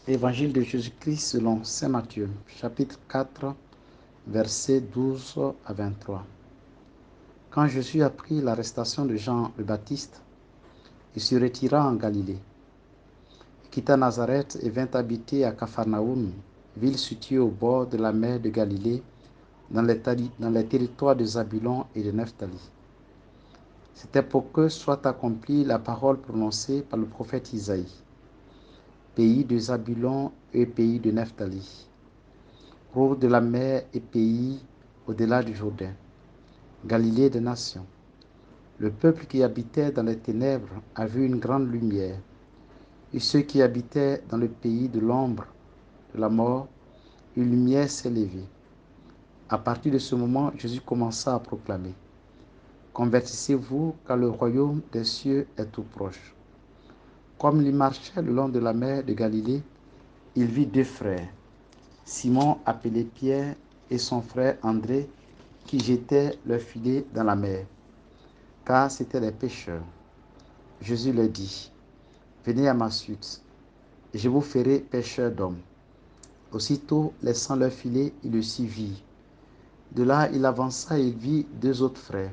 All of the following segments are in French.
Évangile de Jésus-Christ selon saint Matthieu, chapitre 4, versets 12 à 23. Quand Jésus apprit l'arrestation de Jean le Baptiste, il se retira en Galilée. Il quitta Nazareth et vint habiter à Capharnaüm, ville située au bord de la mer de Galilée, dans les territoires de Zabulon et de Nephtali. C'était pour que soit accomplie la parole prononcée par le prophète Isaïe. Pays de Zabulon et pays de Nephtali, route de la mer et pays au-delà du Jourdain, Galilée des nations. Le peuple qui habitait dans les ténèbres a vu une grande lumière, et ceux qui habitaient dans le pays de l'ombre de la mort, une lumière s'est levée. À partir de ce moment, Jésus commença à proclamer: Convertissez-vous, car le royaume des cieux est tout proche. Comme il marchait le long de la mer de Galilée, il vit deux frères, Simon appelé Pierre et son frère André, qui jetaient leurs filets dans la mer, car c'étaient des pêcheurs. Jésus leur dit: Venez à ma suite, et je vous ferai pêcheurs d'hommes. Aussitôt, laissant leurs filets, ils le suivirent. De là, il avança et vit deux autres frères,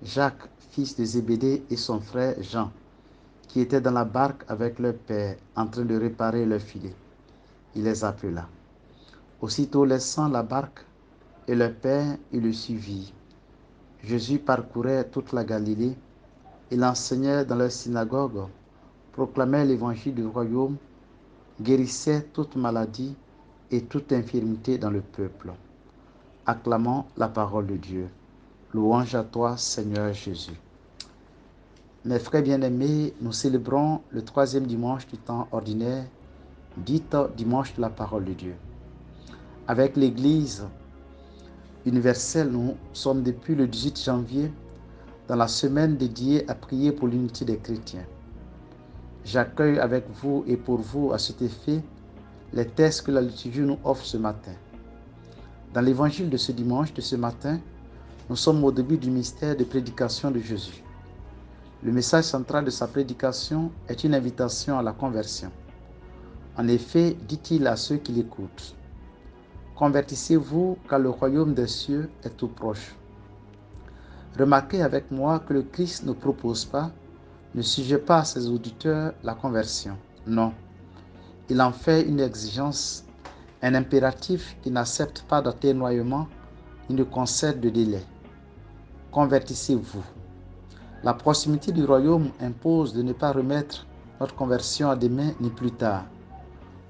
Jacques, fils de Zébédée, et son frère Jean, qui étaient dans la barque avec leur père, en train de réparer leurs filets. Il les appela. Aussitôt, laissant la barque et leur père, il le suivit. Jésus parcourait toute la Galilée. Il enseignait dans leur synagogue, proclamait l'évangile du royaume, guérissait toute maladie et toute infirmité dans le peuple. Acclamons la parole de Dieu. Louange à toi, Seigneur Jésus. Mes frères bien-aimés, nous célébrons le troisième dimanche du temps ordinaire, dit dimanche de la parole de Dieu. Avec l'Église universelle, nous sommes depuis le 18 janvier dans la semaine dédiée à prier pour l'unité des chrétiens. J'accueille avec vous et pour vous à cet effet les textes que la liturgie nous offre ce matin. Dans l'évangile de ce dimanche, de ce matin, nous sommes au début du mystère de prédication de Jésus. Le message central de sa prédication est une invitation à la conversion. En effet, dit-il à ceux qui l'écoutent: Convertissez-vous, car le royaume des cieux est tout proche. Remarquez avec moi que le Christ ne propose pas, ne suggère pas à ses auditeurs la conversion. Non, il en fait une exigence, un impératif qui n'accepte pas d'atténuement ni ne concède de délai. Convertissez-vous. La proximité du royaume impose de ne pas remettre notre conversion à demain ni plus tard.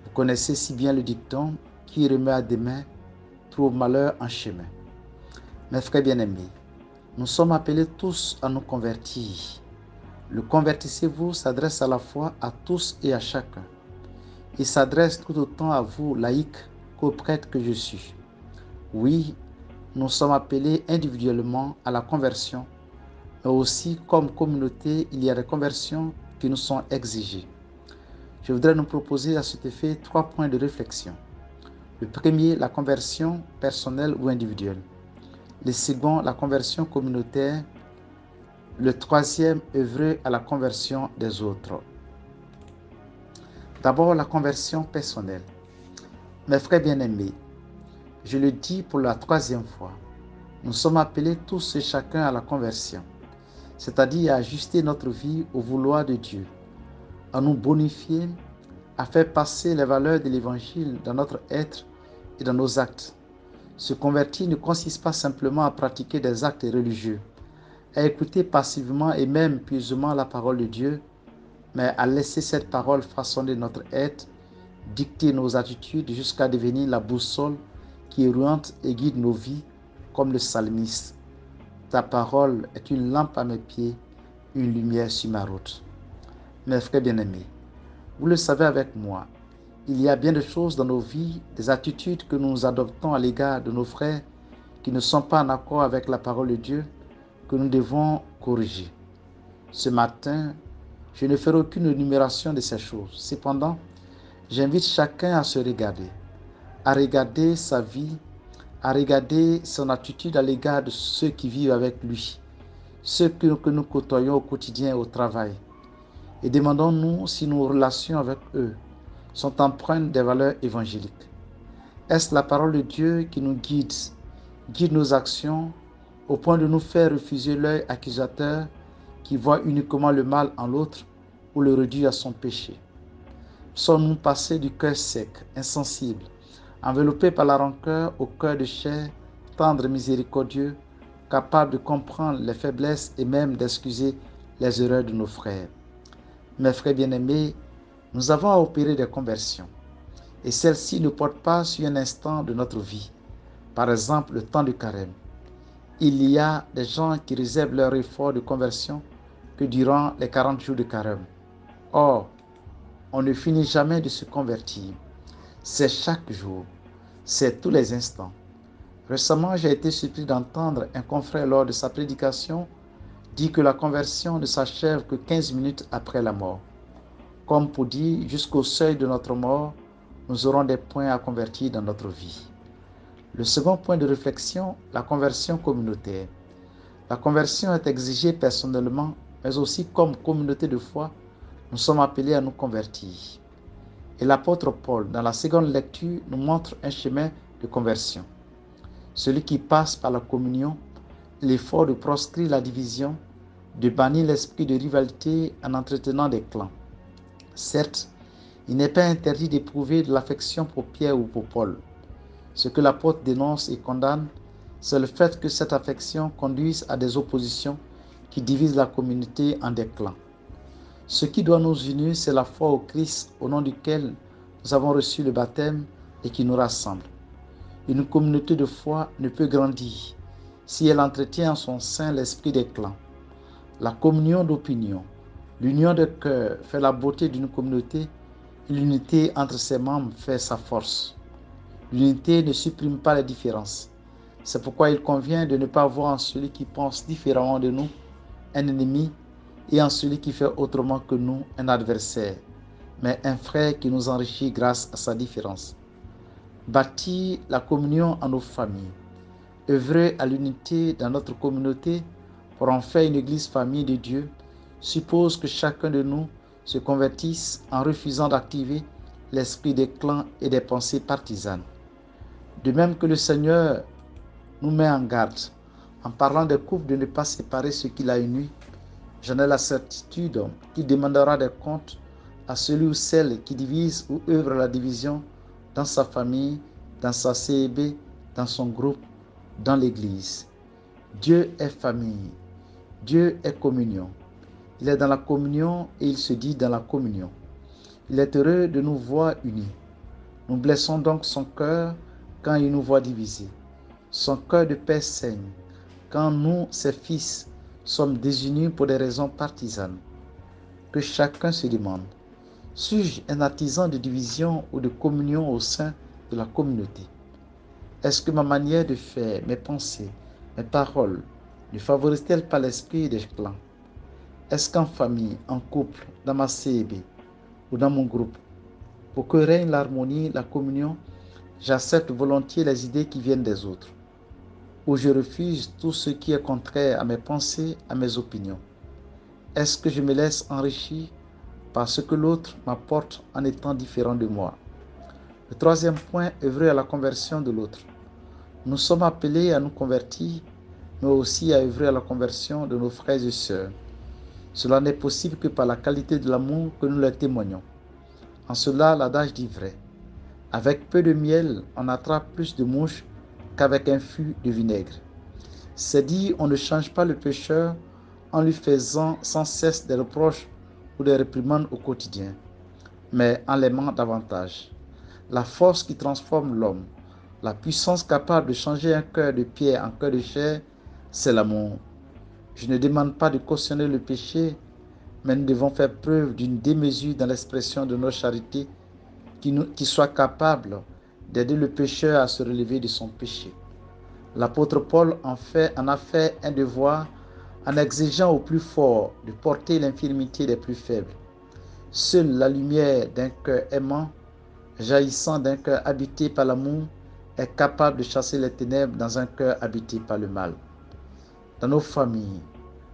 Vous connaissez si bien le dicton: qui remet à demain trouve malheur en chemin. Mes frères bien-aimés, nous sommes appelés tous à nous convertir. Le convertissez-vous s'adresse à la fois à tous et à chacun. Il s'adresse tout autant à vous, laïcs, qu'aux prêtres que je suis. Oui, nous sommes appelés individuellement à la conversion, mais aussi comme communauté, il y a des conversions qui nous sont exigées. Je voudrais nous proposer à cet effet 3 points de réflexion. Le premier, la conversion personnelle ou individuelle. Le second, la conversion communautaire. Le troisième, œuvrer à la conversion des autres. D'abord, la conversion personnelle. Mes frères bien-aimés, je le dis pour la 3e fois, nous sommes appelés tous et chacun à la conversion, c'est-à-dire à ajuster notre vie au vouloir de Dieu, à nous bonifier, à faire passer les valeurs de l'Évangile dans notre être et dans nos actes. Se convertir ne consiste pas simplement à pratiquer des actes religieux, à écouter passivement et même pieusement la parole de Dieu, mais à laisser cette parole façonner notre être, dicter nos attitudes jusqu'à devenir la boussole qui oriente et guide nos vies, comme le psalmiste. Ta parole est une lampe à mes pieds, une lumière sur ma route. Mes frères bien-aimés, vous le savez avec moi, il y a bien des choses dans nos vies, des attitudes que nous adoptons à l'égard de nos frères qui ne sont pas en accord avec la parole de Dieu, que nous devons corriger. Ce matin, je ne ferai aucune énumération de ces choses. Cependant, j'invite chacun à se regarder, à regarder sa vie, à regarder son attitude à l'égard de ceux qui vivent avec lui, ceux que nous côtoyons au quotidien au travail. Et demandons-nous si nos relations avec eux sont empreintes des valeurs évangéliques. Est-ce la parole de Dieu qui nous guide nos actions au point de nous faire refuser l'œil accusateur qui voit uniquement le mal en l'autre ou le réduit à son péché? Sommes-nous passés du cœur sec, insensible, enveloppés par la rancœur au cœur de chair, tendre et miséricordieux, capable de comprendre les faiblesses et même d'excuser les erreurs de nos frères? Mes frères bien-aimés, nous avons à opérer des conversions et celles-ci ne portent pas sur un instant de notre vie, par exemple le temps du carême. Il y a des gens qui réservent leur effort de conversion que durant les 40 jours de carême. Or, on ne finit jamais de se convertir. C'est chaque jour, c'est tous les instants. Récemment, j'ai été surpris d'entendre un confrère lors de sa prédication dire que la conversion ne s'achève que 15 minutes après la mort. Comme pour dire, jusqu'au seuil de notre mort, nous aurons des points à convertir dans notre vie. Le second point de réflexion, la conversion communautaire. La conversion est exigée personnellement, mais aussi comme communauté de foi, nous sommes appelés à nous convertir. Et l'apôtre Paul, dans la seconde lecture, nous montre un chemin de conversion. Celui qui passe par la communion, l'effort de proscrire la division, de bannir l'esprit de rivalité en entretenant des clans. Certes, il n'est pas interdit d'éprouver de l'affection pour Pierre ou pour Paul. Ce que l'apôtre dénonce et condamne, c'est le fait que cette affection conduise à des oppositions qui divisent la communauté en des clans. Ce qui doit nous unir, c'est la foi au Christ au nom duquel nous avons reçu le baptême et qui nous rassemble. Une communauté de foi ne peut grandir si elle entretient en son sein l'esprit des clans. La communion d'opinion, l'union de cœur fait la beauté d'une communauté et l'unité entre ses membres fait sa force. L'unité ne supprime pas les différences. C'est pourquoi il convient de ne pas voir en celui qui pense différemment de nous un ennemi et en celui qui fait autrement que nous un adversaire, mais un frère qui nous enrichit grâce à sa différence. Bâtir la communion en nos familles, œuvrer à l'unité dans notre communauté pour en faire une église famille de Dieu suppose que chacun de nous se convertisse en refusant d'activer l'esprit des clans et des pensées partisanes. De même que le Seigneur nous met en garde en parlant des couples de ne pas séparer ce qu'il a uni, j'en ai la certitude qu'il demandera des comptes à celui ou celle qui divise ou œuvre la division dans sa famille, dans sa CEB, dans son groupe, dans l'Église. Dieu est famille, Dieu est communion. Il est dans la communion et il se dit dans la communion. Il est heureux de nous voir unis. Nous blessons donc son cœur quand il nous voit divisés. Son cœur de père saigne quand nous, ses fils, sommes désunis pour des raisons partisanes. Que chacun se demande, suis-je un artisan de division ou de communion au sein de la communauté? Est-ce que ma manière de faire, mes pensées, mes paroles, ne favorisent-elles pas l'esprit des clans? Est-ce qu'en famille, en couple, dans ma CEB ou dans mon groupe, pour que règne l'harmonie, la communion, j'accepte volontiers les idées qui viennent des autres, ou je refuse tout ce qui est contraire à mes pensées, à mes opinions? Est-ce que je me laisse enrichir par ce que l'autre m'apporte en étant différent de moi? Le troisième point, œuvrer à la conversion de l'autre. Nous sommes appelés à nous convertir, mais aussi à œuvrer à la conversion de nos frères et sœurs. Cela n'est possible que par la qualité de l'amour que nous leur témoignons. En cela, l'adage dit vrai. Avec peu de miel, on attrape plus de mouches qu'avec un fût de vinaigre. C'est dit, on ne change pas le pécheur en lui faisant sans cesse des reproches ou des réprimandes au quotidien, mais en l'aimant davantage. La force qui transforme l'homme, la puissance capable de changer un cœur de pierre en cœur de chair, c'est l'amour. Je ne demande pas de cautionner le péché, mais nous devons faire preuve d'une démesure dans l'expression de notre charité qui soit capable d'aider le pécheur à se relever de son péché. L'apôtre Paul en a fait un devoir en exigeant au plus fort de porter l'infirmité des plus faibles. Seule la lumière d'un cœur aimant, jaillissant d'un cœur habité par l'amour, est capable de chasser les ténèbres dans un cœur habité par le mal. Dans nos familles,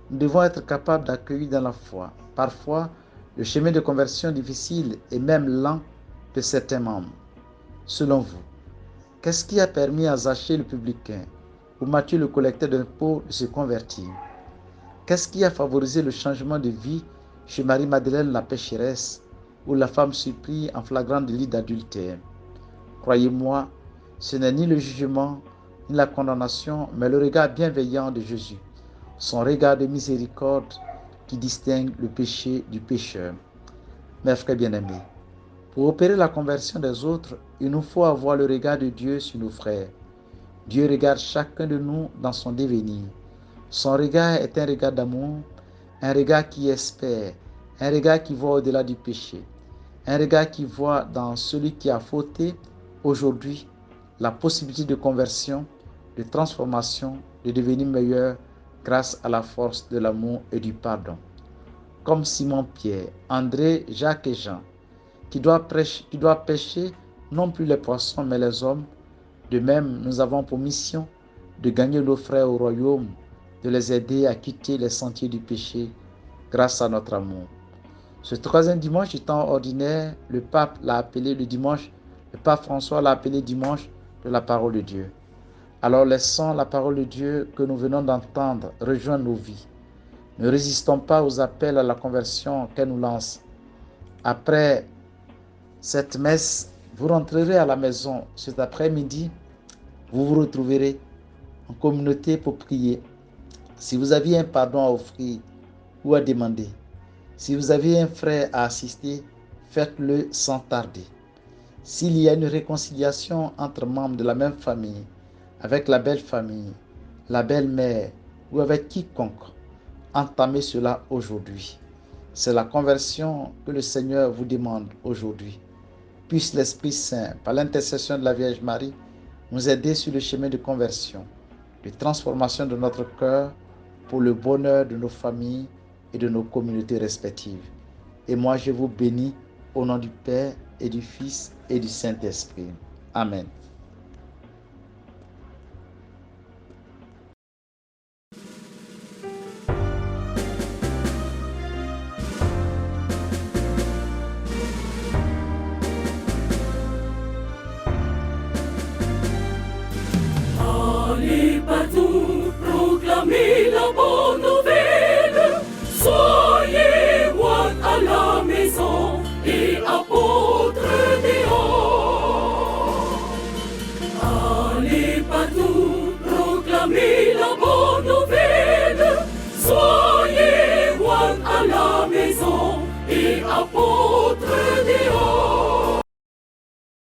nous devons être capables d'accueillir dans la foi. Parfois, le chemin de conversion difficile et même lent de certains membres. Selon vous, qu'est-ce qui a permis à Zachée le publicain ou Matthieu le collecteur d'impôts de se convertir? Qu'est-ce qui a favorisé le changement de vie chez Marie-Madeleine la pécheresse ou la femme surprise en flagrant délit d'adultère? Croyez-moi, ce n'est ni le jugement, ni la condamnation, mais le regard bienveillant de Jésus, son regard de miséricorde qui distingue le péché du pécheur. Mes frères bien-aimés, pour opérer la conversion des autres, il nous faut avoir le regard de Dieu sur nos frères. Dieu regarde chacun de nous dans son devenir. Son regard est un regard d'amour, un regard qui espère, un regard qui voit au-delà du péché, un regard qui voit dans celui qui a fauté aujourd'hui la possibilité de conversion, de transformation, de devenir meilleur grâce à la force de l'amour et du pardon. Comme Simon-Pierre, André, Jacques et Jean, qui doit pêcher non plus les poissons mais les hommes. De même, nous avons pour mission de gagner nos frères au royaume, de les aider à quitter les sentiers du péché grâce à notre amour. Ce troisième dimanche du temps ordinaire, le pape l'a appelé le pape François l'a appelé dimanche de la parole de Dieu. Alors laissons la parole de Dieu que nous venons d'entendre rejoindre nos vies. Ne résistons pas aux appels à la conversion qu'elle nous lance. Après cette messe, vous rentrerez à la maison cet après-midi. Vous vous retrouverez en communauté pour prier. Si vous aviez un pardon à offrir ou à demander, si vous avez un frère à assister, faites-le sans tarder. S'il y a une réconciliation entre membres de la même famille, avec la belle famille, la belle-mère ou avec quiconque, entamez cela aujourd'hui. C'est la conversion que le Seigneur vous demande aujourd'hui. Puisse l'Esprit Saint, par l'intercession de la Vierge Marie, nous aider sur le chemin de conversion, de transformation de notre cœur pour le bonheur de nos familles et de nos communautés respectives. Et moi, je vous bénis au nom du Père et du Fils et du Saint-Esprit. Amen.